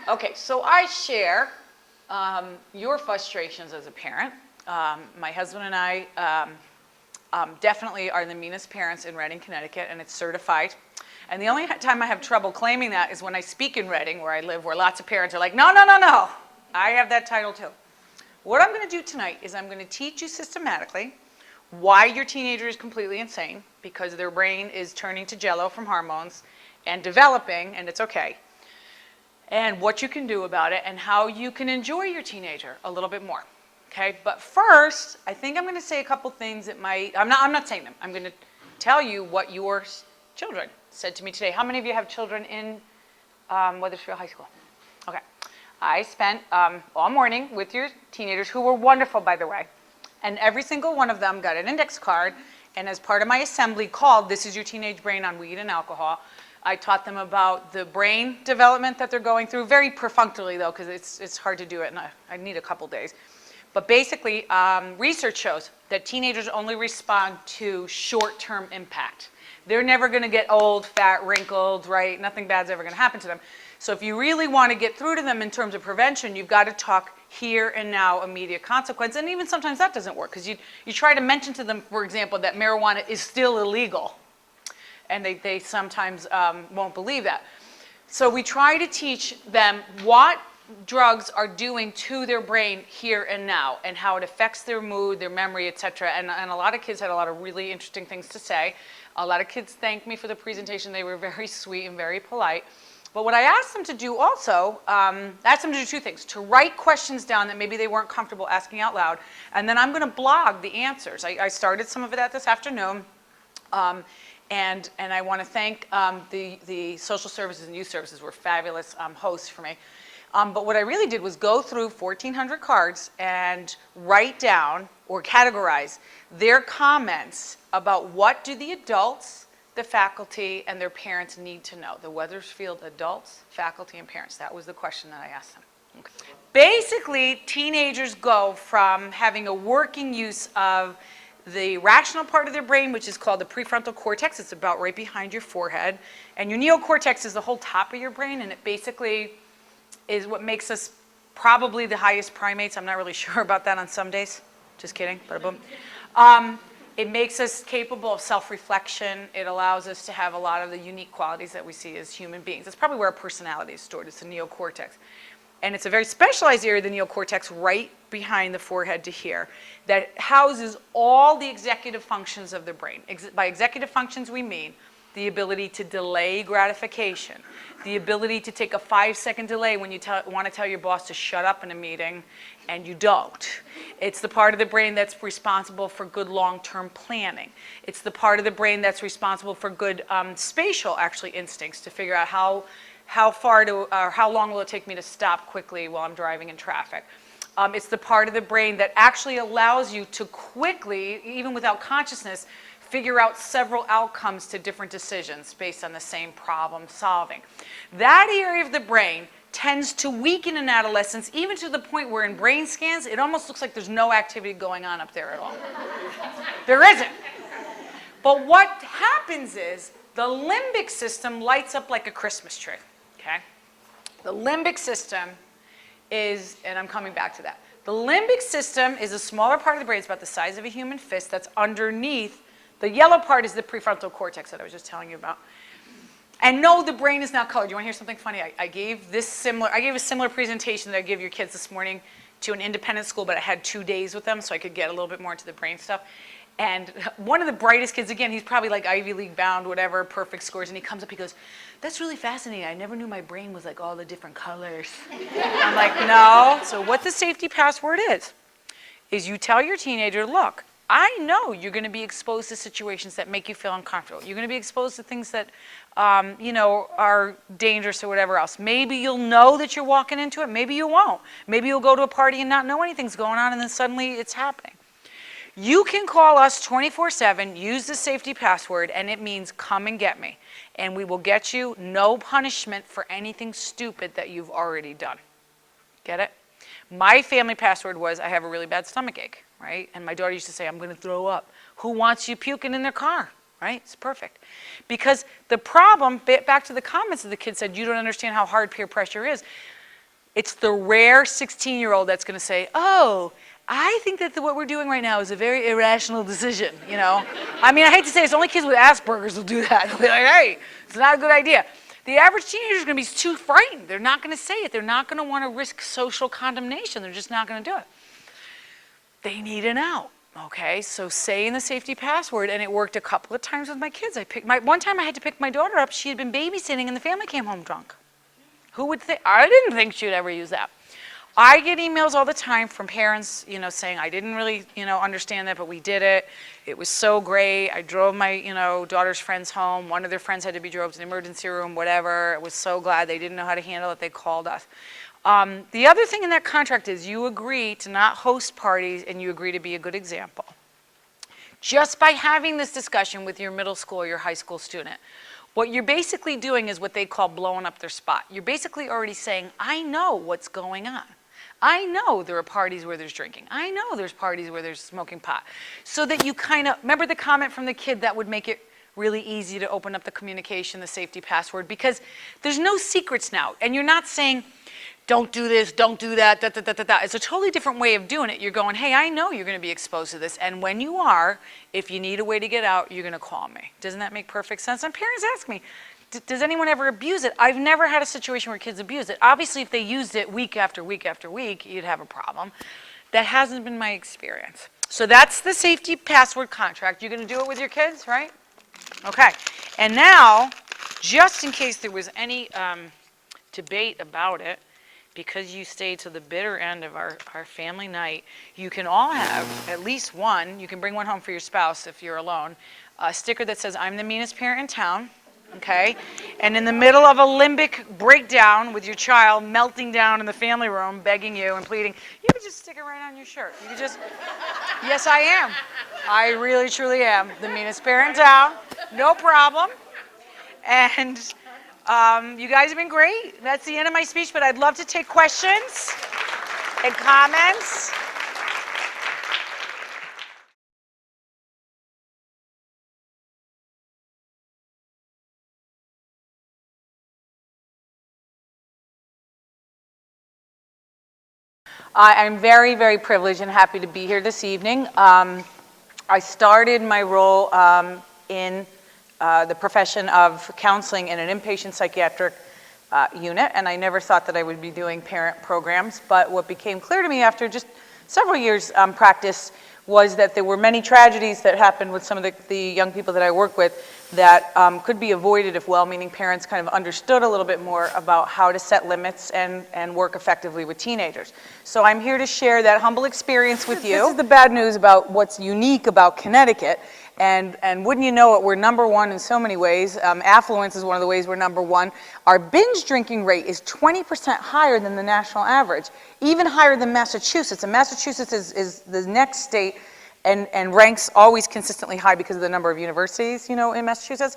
Okay, so I share your frustrations as a parent. My husband and I definitely are the meanest parents in Redding, Connecticut, and it's certified. And the only time I have trouble claiming that is when I speak in Redding, where I live, where lots of parents are like, no, no, no, no, I have that title too. What I'm going to do tonight is I'm going to teach you systematically why your teenager is completely insane, because their brain is turning to jello from hormones and developing, and it's okay, and what you can do about it and how you can enjoy your teenager a little bit more. Okay, but first, I think I'm going to say a couple things that might, I'm not saying them. I'm going to tell you what your children said to me today. How many of you have children in Wethersfield High School? Okay. I spent all morning with your teenagers, who were wonderful, by the way, and every single one of them got an index card, and as part of my assembly called This Is Your Teenage Brain on Weed and Alcohol, I taught them about the brain development that they're going through, very perfunctorily though, because it's hard to do it, and I need a couple days. But basically, research shows that teenagers only respond to short-term impact. They're never going to get old, fat, wrinkled, right? Nothing bad's ever going to happen to them. So if you really want to get through to them in terms of prevention, you've got to talk here and now, immediate consequence. And even sometimes that doesn't work, because you try to mention to them, for example, that marijuana is still illegal. And they sometimes won't believe that. So we try to teach them what drugs are doing to their brain here and now, and how it affects their mood, their memory, et cetera. And a lot of kids had a lot of really interesting things to say. A lot of kids thanked me for the presentation. They were very sweet and very polite. But what I asked them to do also, I asked them to do two things: to write questions down that maybe they weren't comfortable asking out loud, and then I'm going to blog the answers. I started some of it this afternoon. And I want to thank the social services and youth services were fabulous hosts for me. But what I really did was go through 1,400 cards and write down or categorize their comments about what do the adults, the faculty, and their parents need to know. The Wethersfield adults, faculty, and parents. That was the question that I asked them. Okay. Basically, teenagers go from having a working use of the rational part of their brain, which is called the prefrontal cortex. It's about right behind your forehead. And your neocortex is the whole top of your brain, and it basically is what makes us probably the highest primates. I'm not really sure about that on some days. Just kidding, bada boom. It makes us capable of self-reflection. It allows us to have a lot of the unique qualities that we see as human beings. It's probably where our personality is stored. It's the neocortex. And it's a very specialized area of the neocortex right behind the forehead to here that houses all the executive functions of the brain. By executive functions, we mean the ability to delay gratification, the ability to take a 5-second delay when you want to tell your boss to shut up in a meeting and you don't. It's the part of the brain that's responsible for good long-term planning. It's the part of the brain that's responsible for good spatial, actually, instincts to figure out how long will it take me to stop quickly while I'm driving in traffic. It's the part of the brain that actually allows you to quickly, even without consciousness, figure out several outcomes to different decisions based on the same problem solving. That area of the brain tends to weaken in adolescence, even to the point where in brain scans, it almost looks like there's no activity going on up there at all. There isn't. But what happens is the limbic system lights up like a Christmas tree. Okay? The limbic system is, and I'm coming back to that. The limbic system is a smaller part of the brain. It's about the size of a human fist that's underneath. The yellow part is the prefrontal cortex that I was just telling you about. And no, the brain is not colored. You want to hear something funny? I gave a similar presentation that I gave your kids this morning to an independent school, but I had 2 days with them so I could get a little bit more into the brain stuff. And one of the brightest kids, again, he's probably like Ivy League bound, whatever, perfect scores, and he comes up, he goes, "That's really fascinating. I never knew my brain was like all the different colors." I'm like, no. So what the safety password is you tell your teenager, look, I know you're going to be exposed to situations that make you feel uncomfortable. You're going to be exposed to things that, are dangerous or whatever else. Maybe you'll know that you're walking into it. Maybe you won't. Maybe you'll go to a party and not know anything's going on, and then suddenly it's happening. You can call us 24/7, use the safety password, and it means come and get me. And we will get you no punishment for anything stupid that you've already done. Get it? My family password was, I have a really bad stomach ache, right? And my daughter used to say, I'm going to throw up. Who wants you puking in their car, right? It's perfect. Because the problem, back to the comments that the kid said, you don't understand how hard peer pressure is. It's the rare 16-year-old that's going to say, oh, I think that what we're doing right now is a very irrational decision, you know? I mean, I hate to say it, it's only kids with Asperger's will do that. They'll be like, hey, it's not a good idea. The average teenager is going to be too frightened. They're not going to say it. They're not going to want to risk social condemnation. They're just not going to do it. They need an out, okay? So saying the safety password, and it worked a couple of times with my kids. One time I had to pick my daughter up. She had been babysitting and the family came home drunk. Who would think? I didn't think she would ever use that. I get emails all the time from parents, you know, saying, I didn't really, you know, understand that, but we did it. It was so great. I drove my, you know, daughter's friends home. One of their friends had to be drove to the emergency room, whatever. I was so glad they didn't know how to handle it. They called us. The other thing in that contract is you agree to not host parties and you agree to be a good example. Just by having this discussion with your middle school or your high school student, what you're basically doing is what they call blowing up their spot. You're basically already saying, I know what's going on. I know there are parties where there's drinking. I know there's parties where there's smoking pot. So that you kind of, remember the comment from the kid that would make it really easy to open up the communication, the safety password, because there's no secrets now. And you're not saying, don't do this, don't do that, da, da, da, da, da. It's a totally different way of doing it. You're going, hey, I know you're going to be exposed to this. And when you are, if you need a way to get out, you're going to call me. Doesn't that make perfect sense? And parents ask me, does anyone ever abuse it? I've never had a situation where kids abuse it. Obviously, if they used it week after week after week, you'd have a problem. That hasn't been my experience. So that's the safety password contract. You're going to do it with your kids, right? Okay. And now, just in case there was any debate about it, because you stay to the bitter end of our family night, you can all have at least one, you can bring one home for your spouse if you're alone, a sticker that says, I'm the meanest parent in town, okay? And in the middle of a limbic breakdown with your child melting down in the family room, begging you and pleading, you could just stick it right on your shirt. You could just, yes, I am. I really, truly am the meanest parent in town, no problem. And you guys have been great. That's the end of my speech, but I'd love to take questions and comments. I'm very, very privileged and happy to be here this evening. I started my role in the profession of counseling in an inpatient psychiatric unit, and I never thought that I would be doing parent programs, but what became clear to me after just several years practice was that there were many tragedies that happened with some of the young people that I work with that could be avoided if well-meaning parents kind of understood a little bit more about how to set limits and work effectively with teenagers. So I'm here to share that humble experience with you. This is the bad news about what's unique about Connecticut. And wouldn't you know it, we're number one in so many ways. Affluence is one of the ways we're number one. Our binge drinking rate is 20% higher than the national average, even higher than Massachusetts. And Massachusetts is the next state and ranks always consistently high because of the number of universities, you know, in Massachusetts.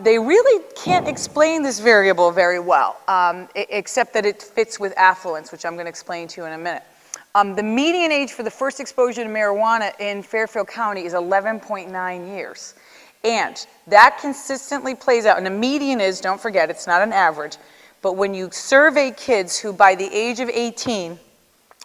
They really can't explain this variable very well, except that it fits with affluence, which I'm going to explain to you in a minute. The median age for the first exposure to marijuana in Fairfield County is 11.9 years. And that consistently plays out. And the median is, don't forget, it's not an average, but when you survey kids who by the age of 18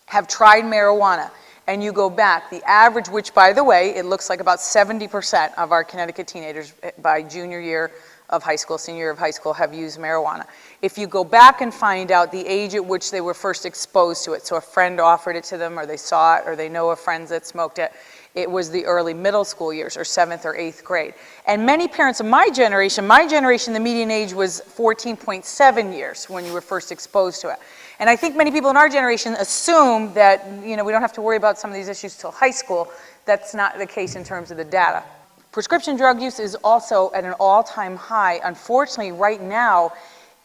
have tried marijuana, and you go back, the average, which by the way, it looks like about 70% of our Connecticut teenagers by junior year of high school, senior year of high school have used marijuana. If you go back and find out the age at which they were first exposed to it, so a friend offered it to them, or they saw it, or they know of friends that smoked it, it was the early middle school years, or 7th or 8th grade. And many parents of my generation, the median age was 14.7 years when you were first exposed to it. And I think many people in our generation assume that, you know, we don't have to worry about some of these issues till high school. That's not the case in terms of the data. Prescription drug use is also at an all-time high. Unfortunately, right now,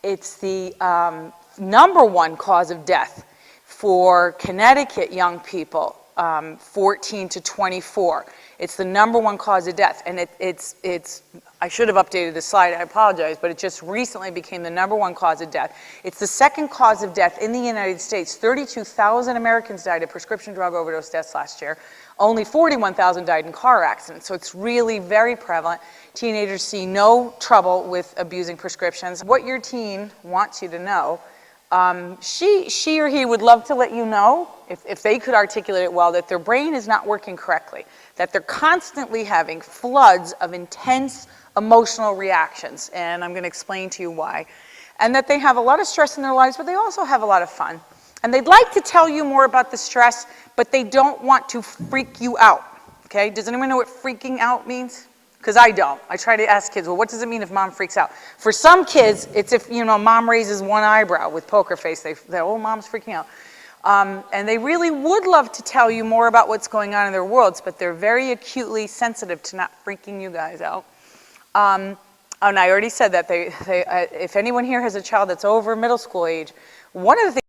it's the #1 cause of death for Connecticut young people, 14 to 24. It's the #1 cause of death, and it's I should have updated this slide, I apologize, but it just recently became the #1 cause of death. It's the second cause of death in the United States. 32,000 Americans died of prescription drug overdose deaths last year. Only 41,000 died in car accidents, so it's really very prevalent. Teenagers see no trouble with abusing prescriptions. What your teen wants you to know She or he would love to let you know, if they could articulate it well, that their brain is not working correctly, that they're constantly having floods of intense emotional reactions, and I'm going to explain to you why, and that they have a lot of stress in their lives, but they also have a lot of fun. And they'd like to tell you more about the stress, but they don't want to freak you out, okay? Does anyone know what freaking out means? Because I don't. I try to ask kids, well, what does it mean if mom freaks out? For some kids, it's if, mom raises one eyebrow with poker face, they oh, mom's freaking out. And they really would love to tell you more about what's going on in their worlds, but they're very acutely sensitive to not freaking you guys out. And I already said that if anyone here has a child that's over middle school age, one of the things